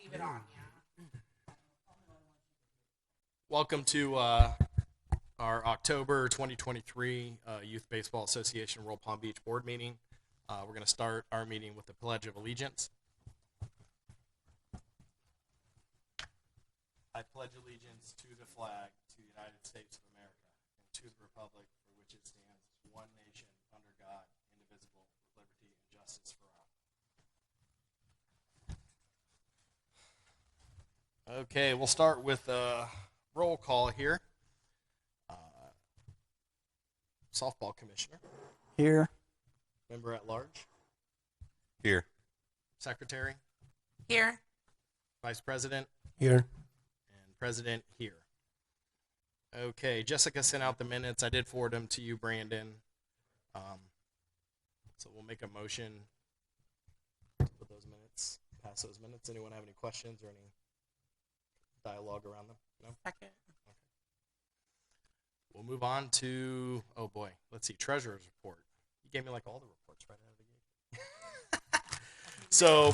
Leave it on, yeah. Welcome to our October 2023 Youth Baseball Association Royal Palm Beach Board meeting. We're going to start our meeting with the Pledge of Allegiance. I pledge allegiance to the flag, to the United States of America, and to the republic for which it stands, one nation, under God, indivisible, with liberty and justice for all. Okay, we'll start with roll call here. Softball commissioner. Here. Member at large. Here. Secretary. Here. Vice president. Here. And president here. Okay, Jessica sent out the minutes. I did forward them to you, Brandon. So we'll make a motion to put those minutes, pass those minutes. Anyone have any questions or any dialogue around them? No? Second. We'll move on to, oh boy, let's see, treasurer's report. You gave me like all the reports right out of the gate. So,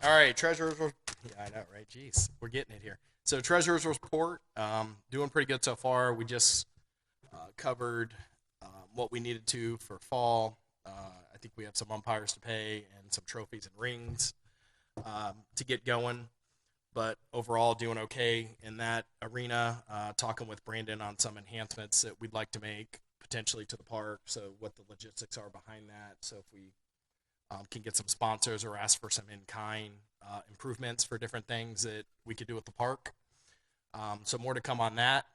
all right, treasurer's report. Yeah, I know, right? Jeez, we're getting it here. So treasurer's report, doing pretty good so far. We just covered what we needed to for fall. I think we have some umpires to pay and some trophies and rings to get going. But overall, doing okay in that arena. Talking with Brandon on some enhancements that we'd like to make potentially to the park. So what the logistics are behind that. So if we can get some sponsors or ask for some in-kind improvements for different things that we could do with the park. So more to come on that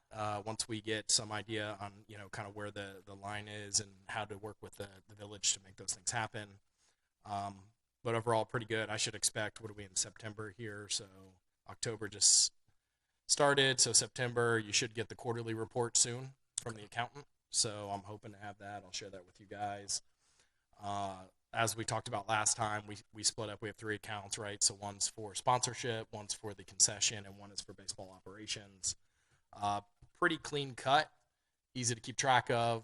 once we get some idea on kind of where the line is and how to work with the village to make those things happen. But overall, pretty good. I should expect, what are we in September here? So October just started, so September you should get the quarterly report soon from the accountant. So I'm hoping to have that. I'll share that with you guys. As we talked about last time, we split up. We have 3 accounts, right? So one's for sponsorship, one's for the concession, and one is for baseball operations. Pretty clean cut, easy to keep track of.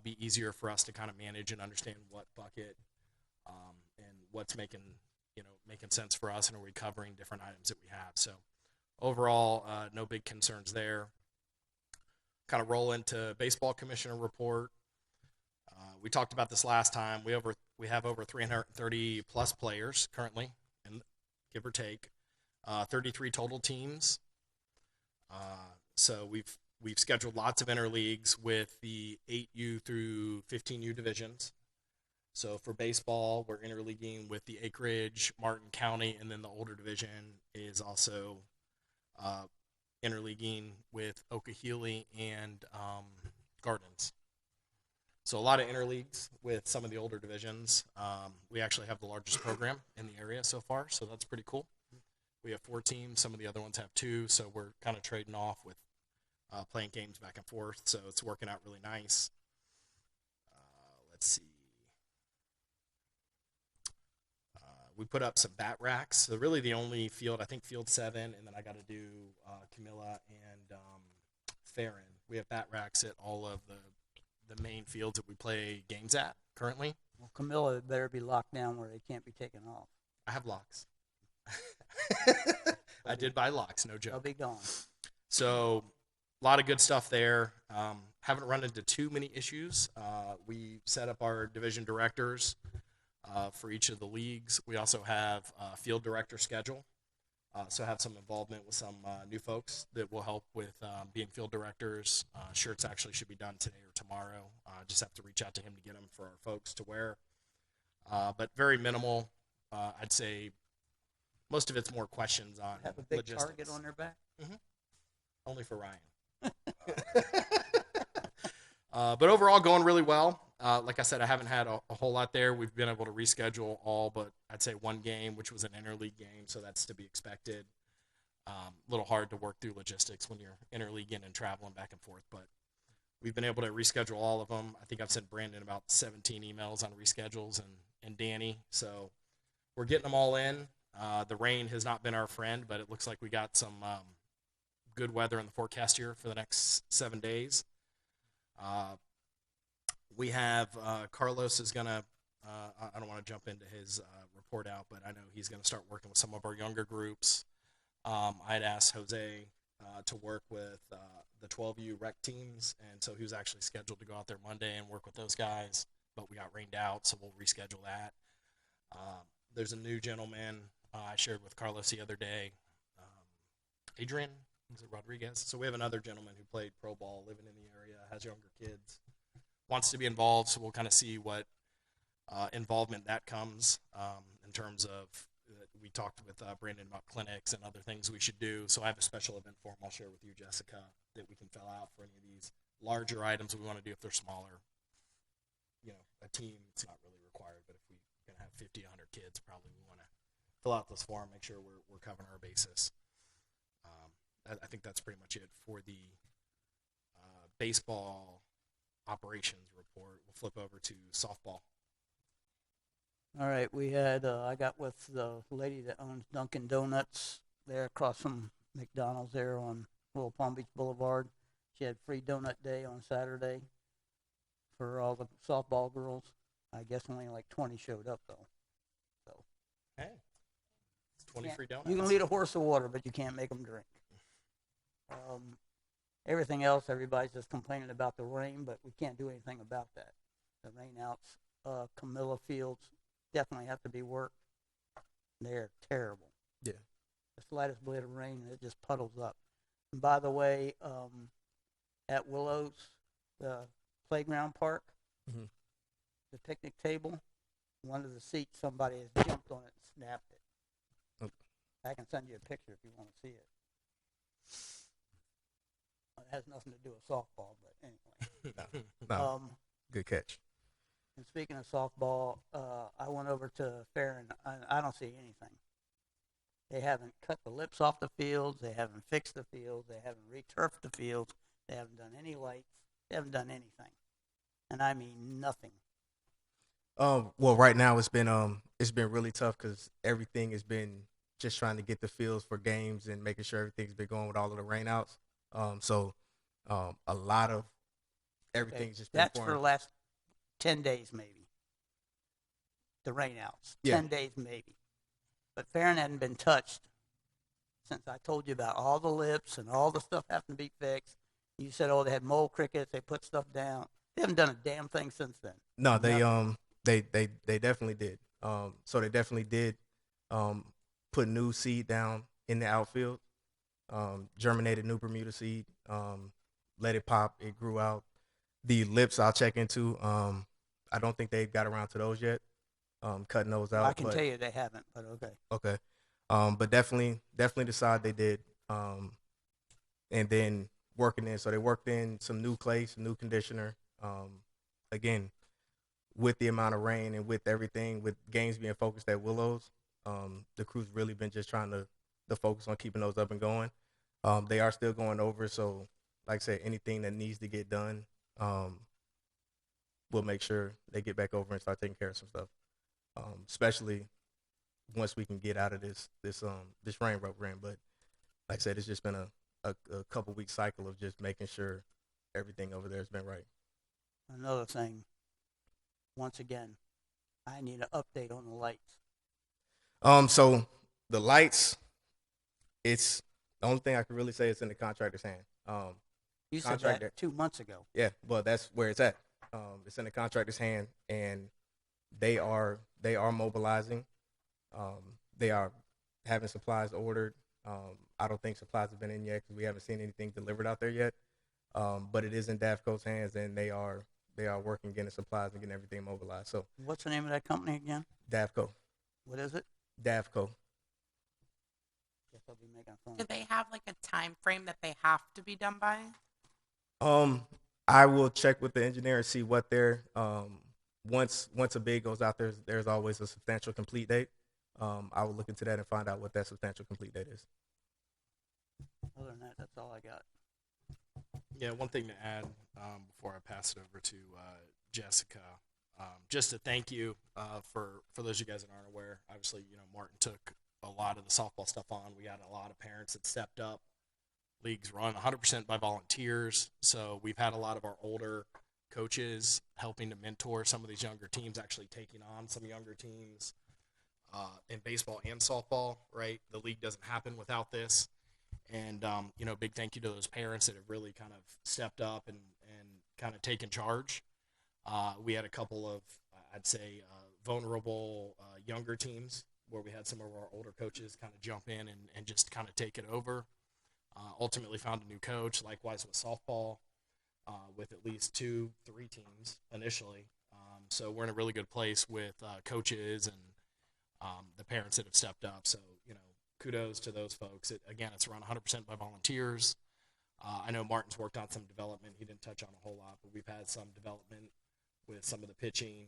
Be easier for us to kind of manage and understand what bucket and what's making sense for us, and are we covering different items that we have. So overall, no big concerns there. Kind of roll into baseball commissioner report. We talked about this last time. We have over 330 plus players currently, and give or take, 33 total teams. So we've scheduled lots of interleagues with the 8U through 15U divisions. So for baseball, we're interleaguing with the Acreage, Martin County, and then the older division is also interleaguing with Okehili and Gardens. So a lot of interleagues with some of the older divisions. We actually have the largest program in the area so far, so that's pretty cool. We have 4 teams. Some of the other ones have 2, so we're kind of trading off with playing games back and forth, so it's working out really nice. Let's see. We put up some bat racks. So really the only field, I think field 7, and then I got to do Camilla and Farron. We have bat racks at all of the main fields that we play games at currently. Well, Camilla better be locked down where they can't be taken off. I have locks. I did buy locks, no joke. They'll be gone. So a lot of good stuff there. Haven't run into too many issues. We set up our division directors for each of the leagues. We also have a field director schedule. So have some involvement with some new folks that will help with being field directors. Shirts actually should be done today or tomorrow. Just have to reach out to him to get them for our folks to wear. But very minimal. I'd say most of it's more questions on Have a big logistics. target on their back. Mm-hmm. Only for Ryan. But overall, going really well. Like I said, I haven't had a whole lot there. We've been able to reschedule all but I'd say 1 game, which was an interleague game, so that's to be expected. A little hard to work through logistics when you're interleaguing and traveling back and forth, but we've been able to reschedule all of them. I think I've sent Brandon about 17 emails on reschedules and Danny, so we're getting them all in. The rain has not been our friend, but it looks like we got some good weather in the forecast here for the next 7 days. We have Carlos is going to I don't want to jump into his report out, but I know he's going to start working with some of our younger groups. I'd asked Jose to work with the 12U rec teams, and so he was actually scheduled to go out there Monday and work with those guys, but we got rained out, so we'll reschedule that. There's a new gentleman I shared with Carlos the other day, Adrian, is it Rodriguez? So we have another gentleman who played pro ball, living in the area, has younger kids, wants to be involved, so we'll kind of see what involvement that comes in terms of we talked with Brandon about clinics and other things we should do. So I have a special event form I'll share with you, Jessica, that we can fill out for any of these larger items we want to do. If they're smaller, a team, it's not really required, but if we can have 50 to 100 kids, probably we want to fill out this form, make sure we're covering our basis. I think that's pretty much it for the baseball operations report. We'll flip over to softball. All right, we had, I got with the lady that owns Dunkin' Donuts there across from McDonald's there on Little Palm Beach Boulevard. She had free donut day on Saturday for all the softball girls. I guess only like 20 showed up, though. So Hey, it's 20 free donuts. you can lead a horse to water, but you can't make them drink. Everything else, everybody's just complaining about the rain, but we can't do anything about that. The rainouts, Camilla Fields, definitely have to be worked. They're terrible. Yeah. The slightest blade of rain, it just puddles up. And by the way, at Willows, the playground park, Mhm. the picnic table, one of the seats, somebody has jumped on it and snapped it. Okay. I can send you a picture if you want to see it. It has nothing to do with softball, but anyway. No, good catch. And speaking of softball, I went over to Fair and I don't see anything. They haven't cut the lips off the fields. They haven't fixed the fields. They haven't returfed the fields. They haven't done any lights. They haven't done anything. And I mean nothing. Well, right now it's been really tough because everything has been just trying to get the fields for games and making sure everything's been going with all of the rainouts. So a lot of everything's just been That's for the pouring. last 10 days maybe. The rainouts. Yeah. 10 days maybe. But Farron hadn't been touched since I told you about all the lips and all the stuff having to be fixed. You said, oh, they had mole crickets. They put stuff down. They haven't done a damn thing since then. No, they Nothing. they definitely did. So they definitely did put new seed down in the outfield. Germinated new Bermuda seed. Let it pop. It grew out. The lips I'll check into. I don't think they've got around to those yet. Cutting those out. I can but, tell you they haven't, but okay. Okay. But definitely decide they did. And then working in, so they worked in some new clay, some new conditioner. Again, with the amount of rain and with everything, with games being focused at Willows, the crew's really been just trying to focus on keeping those up and going. They are still going over, so like I said, anything that needs to get done, we'll make sure they get back over and start taking care of some stuff. Especially once we can get out of this rain we're in. But like I said, it's just been a couple week cycle of just making sure everything over there has been right. Another thing, once again, I need an update on the lights. So the lights, it's the only thing I can really say is in the contractor's hand. You said Contractor. that 2 months ago. Yeah, well, that's where it's at. It's in the contractor's hand, and they are mobilizing. They are having supplies ordered. I don't think supplies have been in yet because we haven't seen anything delivered out there yet. But it is in DAFCO's hands, and they are working, getting supplies and getting everything mobilized. So What's the name of that company again? DAFCO, What is it? DAFCO. Guess I'll be making a phone. Do they have like a time frame that they have to be done by? I will check with the engineer and see what their once a bid goes out, there's always a substantial complete date. I will look into that and find out what that substantial complete date is. Other than that, that's all I got. Yeah, one thing to add before I pass it over to Jessica, just to thank you for those of you guys that aren't aware. Obviously, Martin took a lot of the softball stuff on. We had a lot of parents that stepped up. Leagues run 100% by volunteers, so we've had a lot of our older coaches, helping to mentor some of these younger teams, actually taking on some younger teams in baseball and softball, right? The league doesn't happen without this. And, big thank you to those parents that have really kind of stepped up and kind of taken charge. We had a couple of, I'd say, vulnerable younger teams where we had some of our older coaches kind of jump in and just kind of take it over. Ultimately found a new coach, likewise with softball, with at least 2-3 teams initially. So we're in a really good place with coaches and the parents that have stepped up. So, kudos to those folks. Again, it's around 100% by volunteers. I know Martin's worked on some development. He didn't touch on a whole lot, but we've had some development with some of the pitching.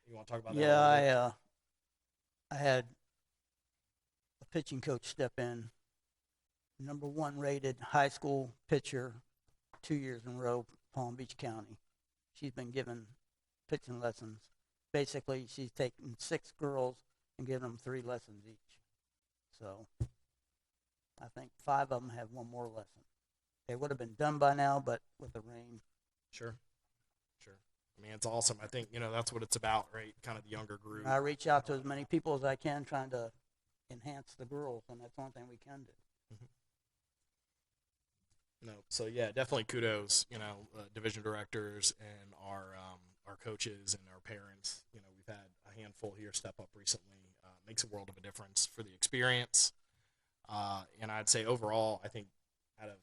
You want to talk about that? Yeah, I had a pitching coach step in, number 1 rated high school pitcher 2 years in a row, Palm Beach County. She's been given pitching lessons. Basically, she's taken 6 girls and given them 3 lessons each. So I think 5 of them have 1 more lesson. They would have been done by now, but with the rain. Sure. I mean, it's awesome. I think, that's what it's about, right? Kind of the younger group. I reach out to as many people as I can, trying to enhance the girls, and that's one thing we can do. No, so yeah, definitely kudos, division directors and our coaches and our parents. We've had a handful here step up recently. Makes a world of a difference for the experience. And I'd say overall, I think out of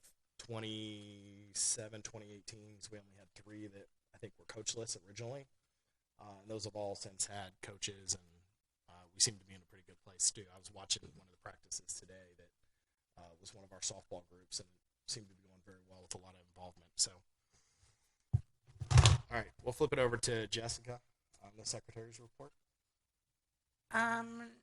27, 28 teams, we only had 3 that I think were coachless originally. And those have all since had coaches, and we seem to be in a pretty good place too. I was watching one of the practices today that was one of our softball groups, and seemed to be going very well with a lot of involvement. So, all right, we'll flip it over to Jessica on the secretary's report.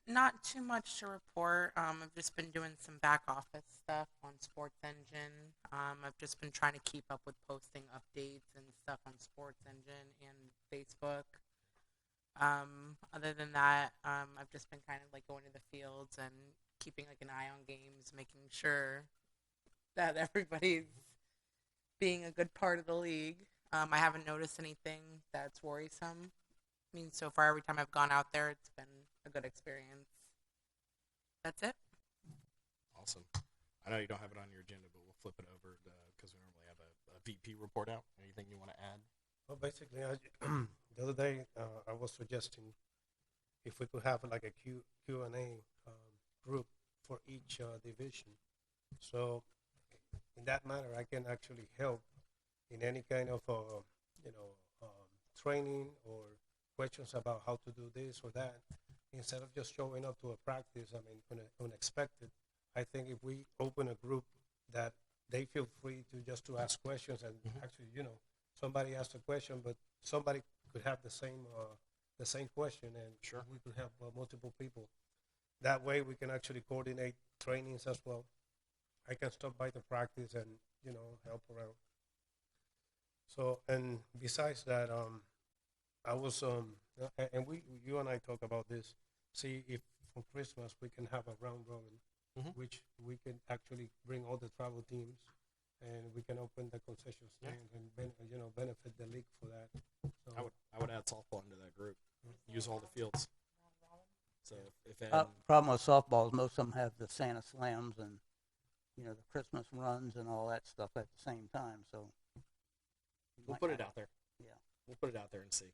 Not too much to report. I've just been doing some back office stuff on Sports Engine. I've just been trying to keep up with posting updates and stuff on Sports Engine and Facebook. Other than that, I've just been kind of like going to the fields and keeping like an eye on games, making sure that everybody's being a good part of the league. I haven't noticed anything that's worrisome. I mean, so far, every time I've gone out there, it's been a good experience. That's it. Awesome. I know you don't have it on your agenda, but we'll flip it over because we normally have a VP report out. Anything you want to add? Well, basically, the other day I was suggesting if we could have like a Q&A group for each division. So in that manner, I can actually help in any kind of training or questions about how to do this or that, instead of just showing up to a practice. I mean, unexpected. I think if we open a group that they feel free to ask questions, and actually, somebody asks a question, but somebody could have the same question, and Sure. we could have multiple people. That way, we can actually coordinate trainings as well. I can stop by the practice and help around. So, and besides that, I was and you and I talk about this. See if for Christmas we can have a round robin, which we can actually bring all the travel teams, and we can open the concession stand and benefit the league for that. So I would add softball into that group. Use all the fields. So if Problem with softball is most of them have the Santa Slams and the Christmas runs and all that stuff at the same time. So we'll put it out there. Yeah. We'll put it out there and see.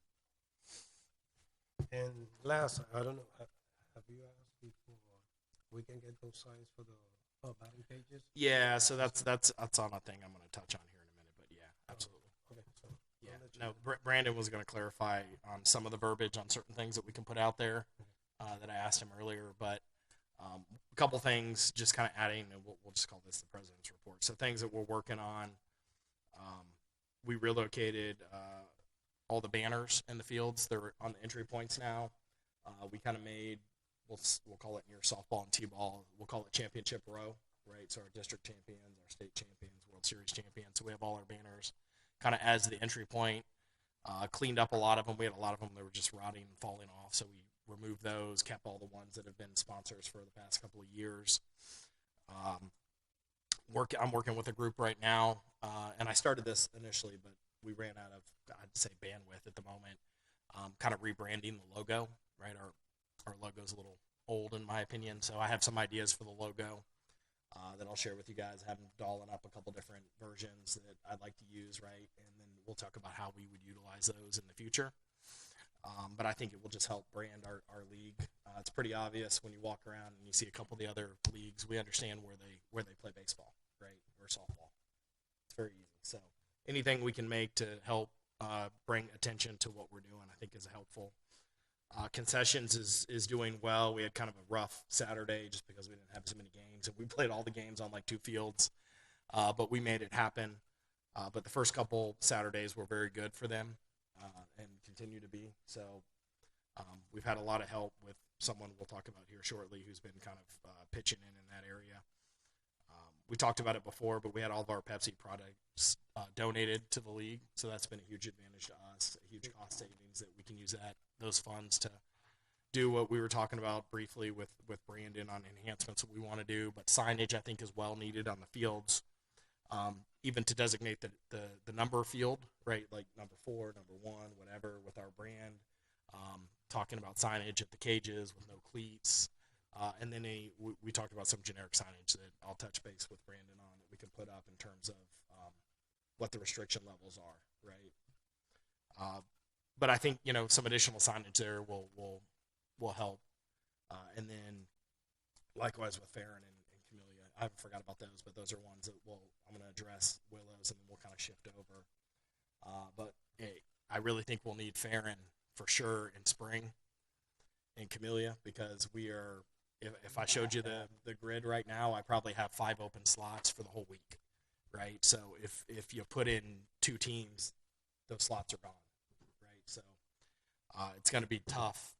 And last, I don't know, have you asked if we can get those signs for the batting pages? Yeah, so that's on a thing I'm going to touch on here in a minute, but yeah, absolutely. Okay, so Yeah, I'll let you no, know. Brandon was going to clarify on some of the verbiage on certain things that we can put out there that I asked him earlier, but a couple things just kind of adding, and we'll just call this the president's report. So things that we're working on, we relocated all the banners in the fields. They're on the entry points now. We kind of made, we'll call it near softball and t-ball, we'll call it championship row, right? So our district champions, our state champions, World Series champions. So we have all our banners kind of as the entry point. Cleaned up a lot of them. We had a lot of them that were just rotting and falling off, so we removed those, kept all the ones that have been sponsors for the past couple of years. I'm working with a group right now, and I started this initially, but we ran out of, I'd say, bandwidth at the moment. Kind of rebranding the logo, right? Our logo's a little old in my opinion, so I have some ideas for the logo that I'll share with you guys. I have them dolling up a couple different versions that I'd like to use, right? And then we'll talk about how we would utilize those in the future. But I think it will just help brand our league. It's pretty obvious when you walk around and you see a couple of the other leagues. We understand where they play baseball, right, or softball. It's very easy. So anything we can make to help bring attention to what we're doing, I think, is helpful. Concessions is doing well. We had kind of a rough Saturday just because we didn't have as many games, and we played all the games on like 2 fields, but we made it happen. But the first couple Saturdays were very good for them. And continue to be. So we've had a lot of help with someone we'll talk about here shortly who's been kind of pitching in that area. We talked about it before, but we had all of our Pepsi products donated to the league, so that's been a huge advantage to us, a huge cost savings that we can use those funds to do what we were talking about briefly with Brandon on enhancements that we want to do, but signage I think is well needed on the fields. Even to designate the number field, right? Like number 4, number 1, whatever, with our brand. Talking about signage at the cages with no cleats. And then we talked about some generic signage that I'll touch base with Brandon on that we can put up in terms of what the restriction levels are, right? But I think, some additional signage there will help. And then likewise with Farron and Camellia. I haven't forgot about those, but those are ones that I'm going to address Willows, and then we'll kind of shift over. But I really think we'll need Farron for sure in spring and Camellia, because we are, if I showed you the grid right now, I probably have 5 open slots for the whole week, right? So if you put in 2 teams, those slots are gone, right? So it's going to be tough.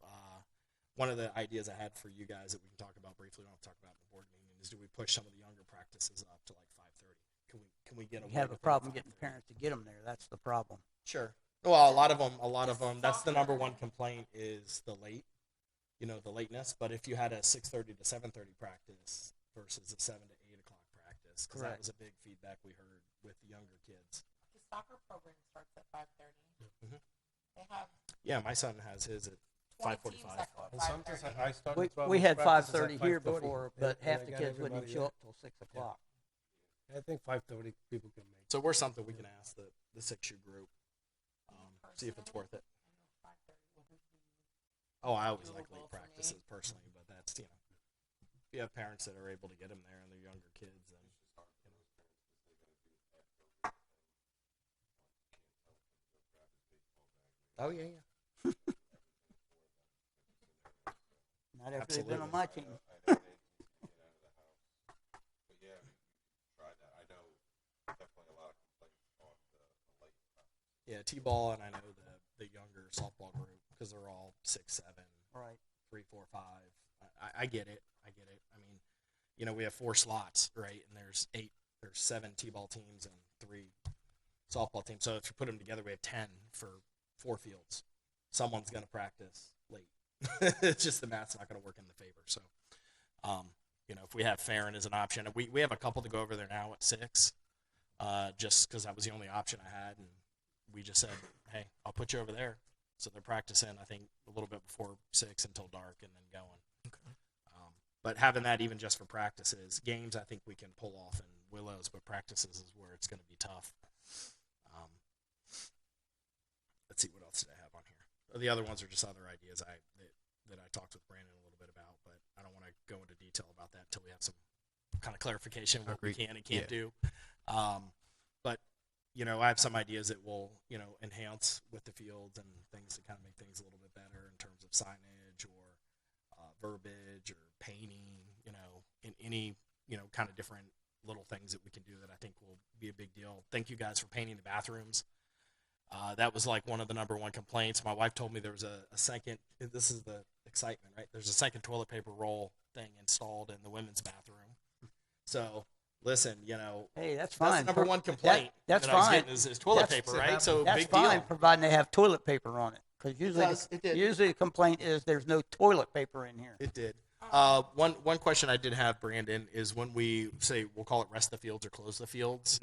One of the ideas I had for you guys that we can talk about briefly, we don't have to talk about in the board meeting, is do we push some of the younger practices up to like 5:30? Can we get them? We have a problem getting parents to get them there. That's the problem. Sure. Well, a lot of them. That's the number one complaint is the late, the lateness. But if you had a 6:30 to 7:30 practice versus a 7 to 8 o'clock practice, because that was a big feedback we heard with the younger kids. The soccer program starts at 5:30. Mhm. They have Yeah, my son has his at 20 5:45. teams that go at And sometimes 5:30. I started We had practices at 5:30 here 5:30, before, and- but and half I the got kids wouldn't even everybody show there. up till 6 o'clock. I think 5:30 people can make. So we're something we can ask the 6U group, see if it's worth it. Oh, I always like late practices personally, but that's, if you have parents that are able to get them there and they're younger kids, then. Oh, yeah. Not after they've been on Absolutely. my team. Yeah, T-ball, and I know the younger softball group, because they're all 6, 7, Right. 3, 4, 5. I get it. I mean, we have 4 slots, right? And there's 7 T-ball teams and 3 softball teams. So if you put them together, we have 10 for 4 fields. Someone's going to practice late. It's just the math's not going to work in the favor. So, if we have Farron as an option, we have a couple to go over there now at 6, just because that was the only option I had, and we just said, hey, I'll put you over there. So they're practicing, I think, a little bit before 6 until dark and then going. Okay. But having that even just for practices, games I think we can pull off in Willows, but practices is where it's going to be tough. Let's see, what else did I have on here? The other ones are just other ideas that I talked with Brandon a little bit about, but I don't want to go into detail about that until we have some kind of clarification of what we Agreed. can and can't Yeah. do. But I have some ideas that will, enhance with the fields and things to kind of make things a little bit better in terms of signage or verbiage or painting, in any, kind of different little things that we can do that I think will be a big deal. Thank you guys for painting the bathrooms. That was like one of the number one complaints. My wife told me there was a second, this is the excitement, right? There's a second toilet paper roll thing installed in the women's bathroom. So, listen, Hey, that's that's fine. the number one complaint that's that I was fine. getting is toilet That's- paper, right? So That's big fine, deal. providing they have toilet paper on it. Because It did. usually the complaint is there's no toilet paper in here. It did. One question I did have, Brandon, is when we say we'll call it rest the fields or close the fields,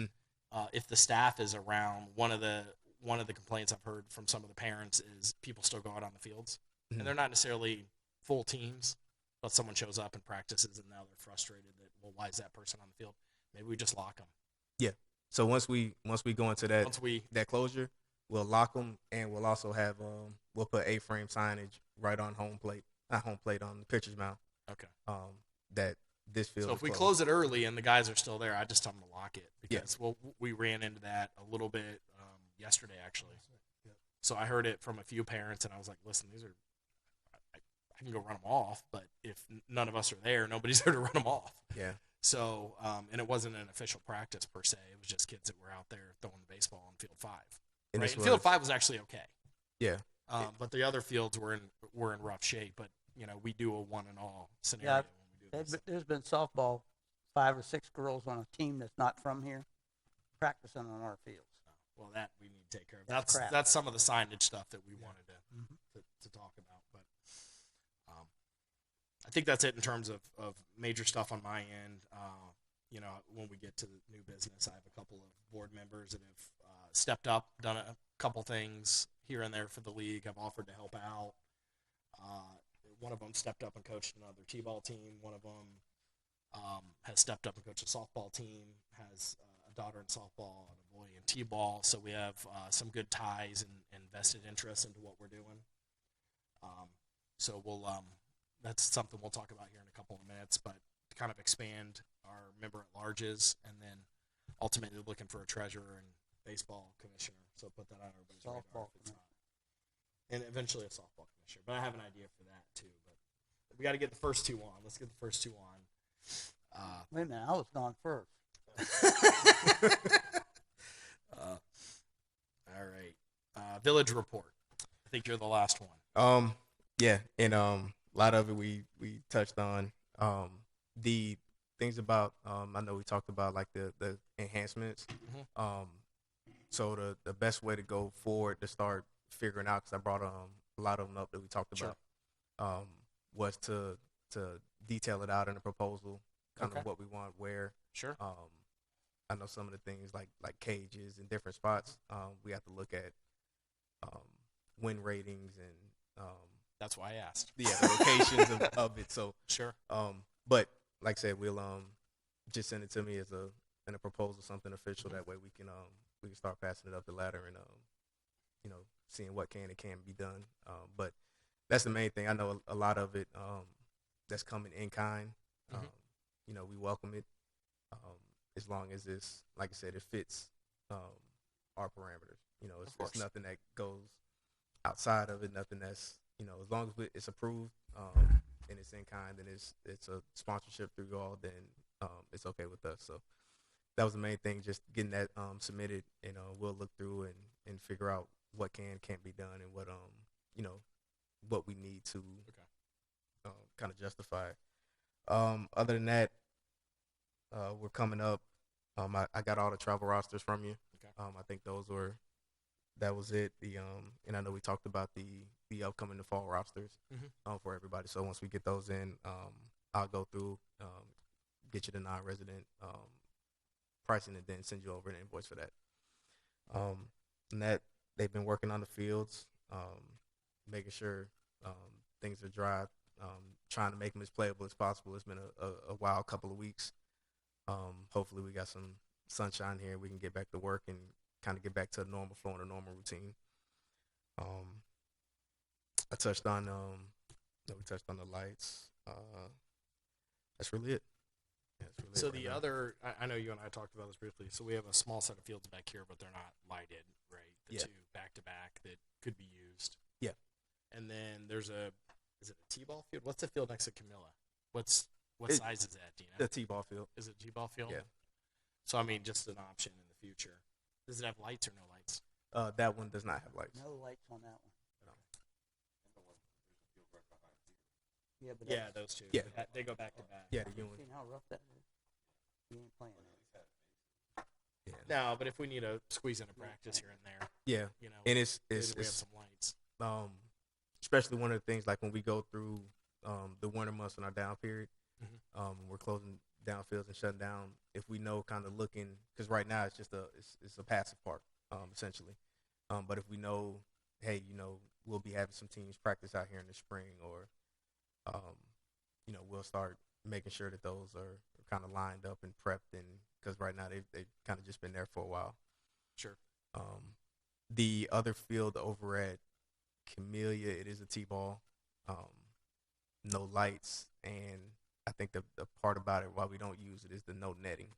if the staff is around, one of the one of the complaints I've heard from some of the parents is people still go out on the fields, Mhm. and they're not necessarily full teams, but someone shows up and practices, and now they're frustrated that, well, why is that person on the field? Maybe we just lock them. So once we go into that Once we that closure, we'll lock them, and we'll also have we'll put A-frame signage right on home plate, not home plate, on the pitcher's mound. okay. That this field. So is if we closed. close it early and the guys are still there, I just tell them to lock it Yeah. because well, we ran into that a little bit yesterday actually. Yeah. So I heard it from a few parents, and I was like, "Listen, these are I can go run them off, but if none of us are there, nobody's there to run them off." Yeah. So and it wasn't an official practice per se; it was just kids that were out there throwing the baseball on field 5. And Right? this And field was- 5 was actually okay. Yeah. But the other fields were in rough shape. But we do a one and all scenario Yeah, when we do this. There's been softball, 5 or 6 girls on a team that's not from here practicing on our fields. Well, that we need to take care of. That's crap. That's some of the signage stuff that we wanted to talk about. But I think that's it in terms of major stuff on my end. When we get to the new business, I have a couple of board members that have stepped up, done a couple things here and there for the league. I've offered to help out. One of them stepped up and coached another t-ball team. One of them has stepped up and coached a softball team, has a daughter in softball and a boy in t-ball. So we have some good ties and vested interest into what we're doing. So that's something we'll talk about here in a couple of minutes, but to kind of expand our member at larges, and then ultimately looking for a treasurer and baseball commissioner. So put that on everybody's radar Softball if it's not. And eventually a softball commissioner. But I have an idea for that too. But we got to get the first two on. Let's get the first two on. Wait a minute, I was gone first. All right. Village report. I think you're the last one. Yeah, and a lot of it we touched on. The things about I know we talked about like the enhancements. So the best way to go forward to start figuring out, because I brought a lot of them up that we talked Sure. about, was to detail it out in a proposal, kind Okay. of what we want where. Sure. I know some of the things like cages in different spots. We have to look at win ratings and That's why I asked. the locations of it. So, Sure. but like I said, we'll just send it to me as in a proposal, something official. That way we can start passing it up the ladder and seeing what can and can't be done. But that's the main thing. I know a lot of it that's coming in kind. We welcome it as long as it's, like I said, it fits our parameters. It's nothing that goes outside of it. Nothing that's as long as it's approved and it's in kind and it's a sponsorship through y'all, then it's okay with us. So that was the main thing, just getting that submitted, and we'll look through and figure out what can't be done and what what we need to kind of justify it. Other than that, we're coming up. I got all the travel rosters from you. Okay. I think that was it. And I know we talked about the upcoming fall rosters for everybody. So once we get those in, I'll go through, get you the non-resident pricing, and then send you over an invoice for that. And that they've been working on the fields, making sure things are dry, trying to make them as playable as possible. It's been a wild couple of weeks. Hopefully we got some sunshine here. We can get back to work and kind of get back to a normal flow and a normal routine. I touched on we touched on the lights. That's really it. Yeah, that's really So it the right now. other, I know you and I talked about this briefly. So we have a small set of fields back here, but they're not lighted, right? The Yeah. two back to back that could be used. Yeah. And then there's is it a t-ball field? What's the field next to Camilla? What It- size is that? Do you know? The T-ball field. Is it a t-ball field? Yeah. So I mean, just an option in the future. Does it have lights or no lights? That one does not have lights. No lights on that one. Yeah, but Yeah, that's- those two. Yeah. They go back to back. Yeah, the you Ewing. seen how rough that is? You ain't playing that. Yeah. No, but if we need to squeeze in a practice here and there, Yeah. you know, And it's maybe we have it's some lights. especially one of the things, like when we go through the winter months in our down period, we're closing down fields and shutting down. If we know, kind of looking, because right now it's just it's a passive park, essentially. But if we know, hey, we'll be having some teams practice out here in the spring, or we'll start making sure that those are kind of lined up and prepped, and because right now they've kind of just been there for a while. Sure. The other field over at Camellia, it is a T-ball, no lights, and I think the part about it why we don't use it is the no netting.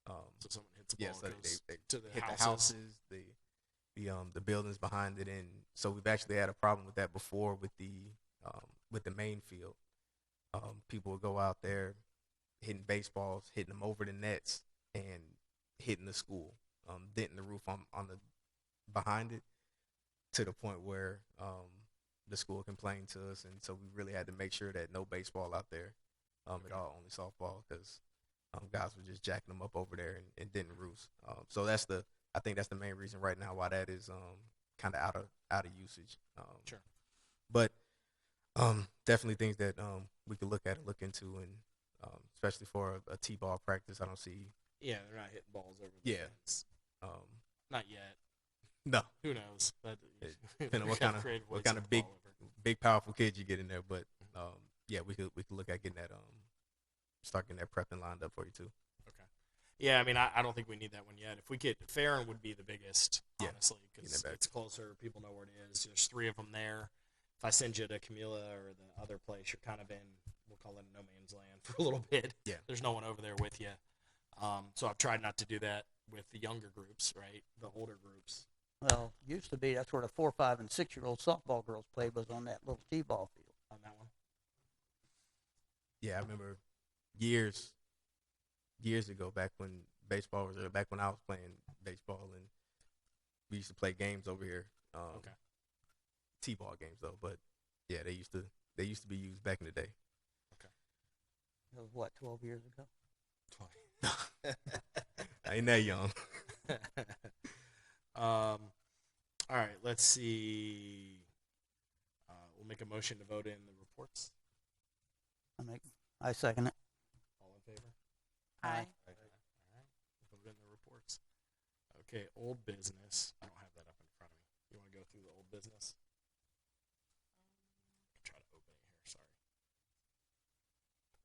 So someone hits the ball, So goes they to the hit houses. the houses, the buildings behind it, and so we've actually had a problem with that before with the main field. People would go out there hitting baseballs, hitting them over the nets, and hitting the school, denting the roof on the behind it, to the point where the school complained to us, and so we really had to make sure that no baseball out there at all, only softball, because guys were just jacking them up over there and denting roofs. So I think that's the main reason right now why that is kind of out of usage. Sure. But definitely things that we could look at and look into, and especially for a T-ball practice, I don't see. Yeah, they're not hitting balls over the fence. Not yet. No, Who knows? But depending on what kind of big powerful kids you get in there. But yeah, we could look at getting that start getting that prepping lined up for you too. Okay. Yeah, I mean, I don't think we need that one yet. If we get Farron would be the biggest, Yeah, honestly, because it's closer. People know where it is. There's 3 of them there. If I send you to Camila or the other place, you're kind of in, we'll call it no man's land for a little bit. Yeah. There's no one over there with you. So I've tried not to do that with the younger groups, right? The older groups. Well, used to be that's where the 4, 5, and 6-year-old softball girls played, was on that little T-ball field. On that one. Yeah, I remember years ago, back when baseball was back when I was playing baseball, and we used to play games over here. Okay. T-ball games though, but yeah, they used to be used back in the day. It was what, 12 years ago? I ain't that young. All right, let's see. We'll make a motion to vote in the reports. I second it. All in favor? Aye. All right. Vote in the reports. Okay, old business. I don't have that up in front of me. You want to go through the old business? I'll try to open it here. Sorry.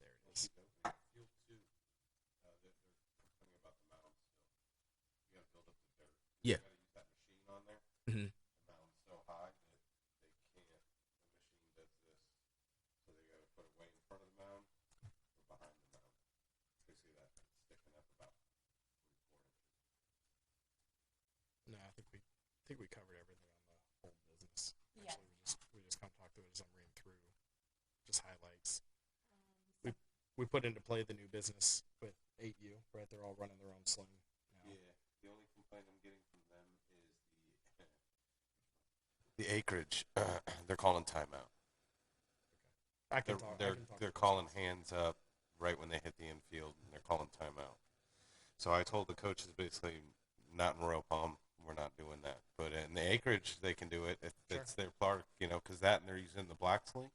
There it is. Yeah. Mm-hmm. No, I think we covered everything on the old business. Yeah. Actually, we just kind of talked through it as I'm reading through, just highlights. We put into play the new business with 8U, right? They're all running their own sling now. Yeah, the only complaint I'm getting from them is the acreage. They're calling timeout. I can talk. They're calling hands up right when they hit the infield, and they're calling timeout. So I told the coaches basically, not in Royal Palm, we're not doing that. But in the acreage, they can do it if it's their park, because that and they're using the black sling.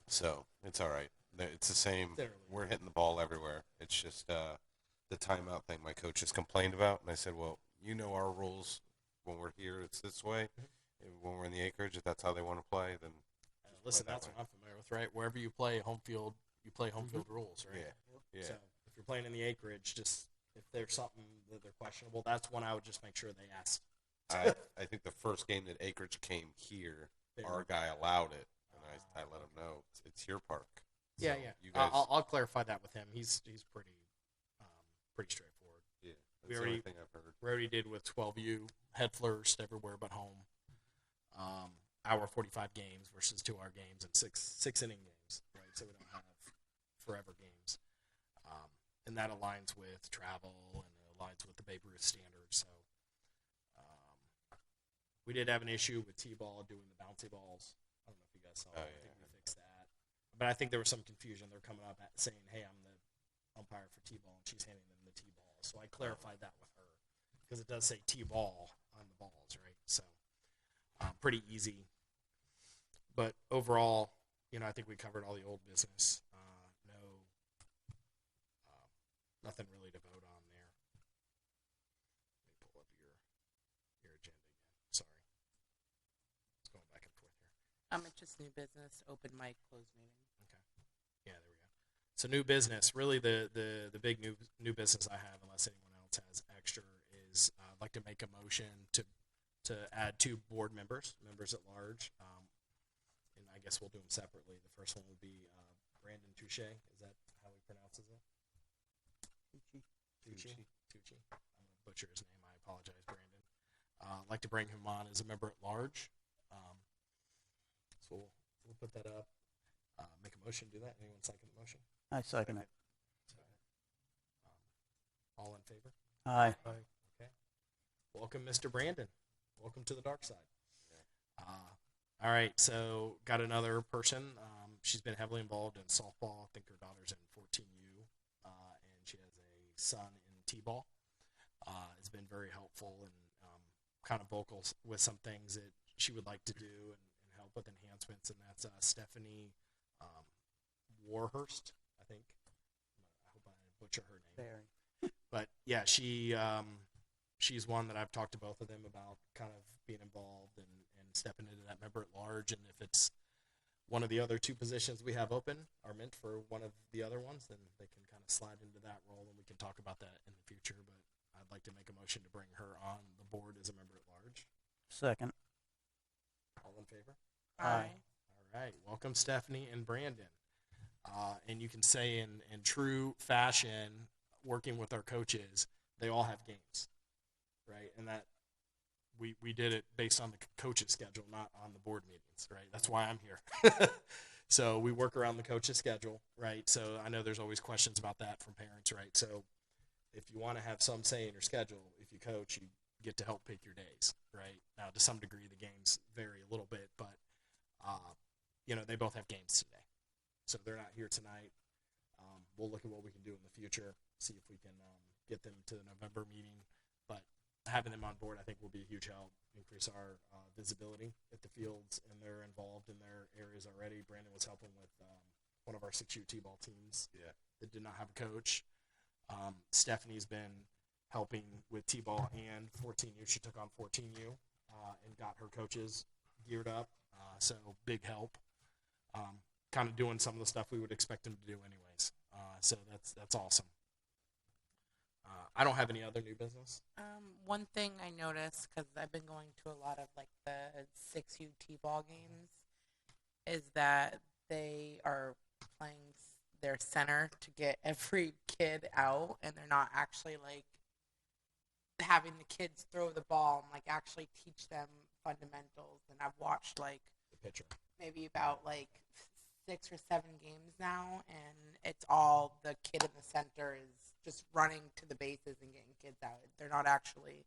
So it's all right. It's the same. We're hitting the ball everywhere. It's just the timeout thing my coach has complained about. And I said, well, our rules. When we're here, it's this way. When we're in the acreage, if that's how they want to play, then listen, that's what I'm familiar with, right? Wherever you play home field, you play home field rules, right? Yeah. So if you're playing in the acreage, just if there's something that they're questionable, that's when I would just make sure they asked. I think the first game that acreage came here, our guy allowed it, and I let him know it's your park. Yeah, So yeah. You guys, I'll clarify that with him. He's pretty straightforward. yeah, that's we the already- only thing I've heard. We already did with 12U, head first everywhere but home. Hour 45 games versus 2-hour games and six inning games, right? So we don't have forever games, and that aligns with travel and it aligns with the Babe Ruth standards. So we did have an issue with T-ball doing the bouncy balls. I don't know if you guys saw that. I think we fixed that, but I think there was some confusion. They're coming up saying, "Hey, I'm the umpire for T-ball," and she's handing them the T-ball. So I clarified that with her because it does say T-ball on the balls, right? So pretty easy. But overall, I think we covered all the old business. Nothing really to vote on there. Let me pull up your agenda again. It's just new business, open mic, closed meeting. Yeah, there we go. So new business, really the big new business I have, unless anyone else has extra, is I'd like to make a motion to add 2 board members at large, and I guess we'll do them separately. The first one will be Brandon Touche. Is that how he pronounces it? Tucci. I'm gonna butcher his name. I apologize, Brandon. I'd like to bring him on as a member at large. So we'll put that up. Make a motion, do that. Anyone second the motion? I second it. All in favor? Aye. Okay. Welcome, Mr. Brandon. Welcome to the dark side. All right, so got another person. She's been heavily involved in softball. I think her daughter's in 14U, and she has a son in T-ball. It's been very helpful and kind of vocal with some things that she would like to do and help with enhancements, and that's Stephanie Warhurst, I think. I hope I didn't butcher her name. Very. But yeah, she's one that I've talked to both of them about kind of being involved and stepping into that member at large. And if it's one of the other 2 positions we have open are meant for one of the other ones, then they can kind of slide into that role, and we can talk about that in the future. But I'd like to make a motion to bring her on the board as a member at large. Second. All in favor? Aye. All right. Welcome, Stephanie and Brandon. And you can say in true fashion, working with our coaches, they all have games, right? And that we did it based on the coach's schedule, not on the board meetings, right? That's why I'm here. So we work around the coach's schedule, right? So I know there's always questions about that from parents, right? So if you want to have some say in your schedule, if you coach, you get to help pick your days, right? Now, to some degree, the games vary a little bit, but they both have games today. So they're not here tonight. We'll look at what we can do in the future, see if we can get them to the November meeting. But having them on board, I think, will be a huge help, increase our visibility at the fields, and they're involved in their areas already. Brandon was helping with one of our 6U T-ball teams that did not have a coach. Stephanie's been helping with T-ball and 14U. She took on 14U and got her coaches geared up. So big help. Kind of doing some of the stuff we would expect them to do anyways. So that's awesome. I don't have any other new business. One thing I noticed, because I've been going to a lot of like the 6U T-ball games, is that they are playing their center to get every kid out, and they're not actually like having the kids throw the ball and like actually teach them fundamentals. And I've watched like The pitcher. maybe about like 6 or 7 games now, and it's all the kid in the center is just running to the bases and getting kids out. They're not actually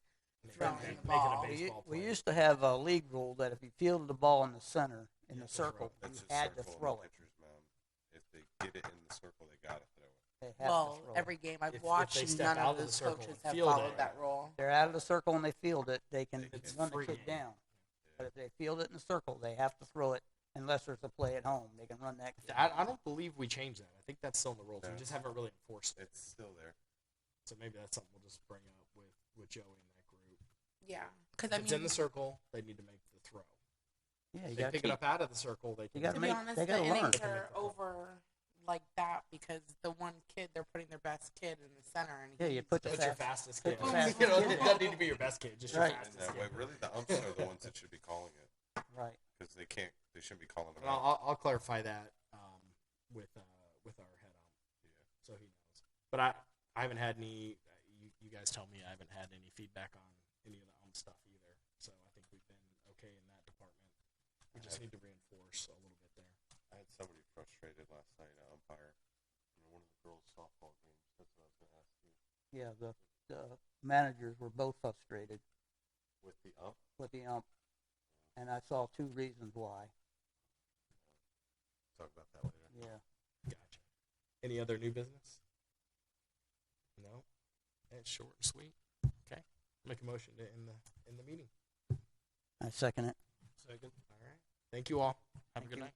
throwing Making the a ball. baseball We play. used to have a league rule that if you fielded the ball in the center, in the circle, That's you a had to circle on throw the it. pitcher's mound. If they get it in the circle, they gotta throw it. They have Well, to throw every it. game I've If watched, they step none out of of the those circle coaches and have field followed it. that rule. They're out of the circle and they field it, they can It's run the free kid game. down. But if they field it in the circle, they have to throw it unless there's a play at home. They can run that. I don't believe we changed that. I think that's still in the rules. No. We just haven't really enforced it. It's still there. So maybe that's something we'll just bring up with Joey and that group. Yeah, because If I it's mean, in the circle, they need to make the throw. Yeah, If you they got to pick it up out of the circle, they can. gotta to make- be honest, they the gotta learn. innings They can are make the throw. over like that because the one kid they're putting their best kid in the center, and Yeah, you put the Put your fast- fastest put kid. the fastest You know, kid it in. doesn't need to be your best kid. Just Right. your And fastest that way, kid. really, the umps are the ones that should be calling it right. because they shouldn't be calling them And out. I'll clarify that with our head on, so he knows. But I haven't had any. You guys tell me I haven't had any feedback on any of the stuff either. So I think we've been okay in that department. We just need to reinforce a little bit there. I had somebody frustrated last night, an umpire, in one of the girls' softball games. That's what I was going to ask you. Yeah, the managers were both frustrated With the ump, with the ump, and I saw 2 reasons why. talk about that later. Yeah. Gotcha. Any other new business? No. It's short and sweet. Okay. Make a motion to end the meeting. I second it. Second. All right. Thank you all. Have a Thank good you. night.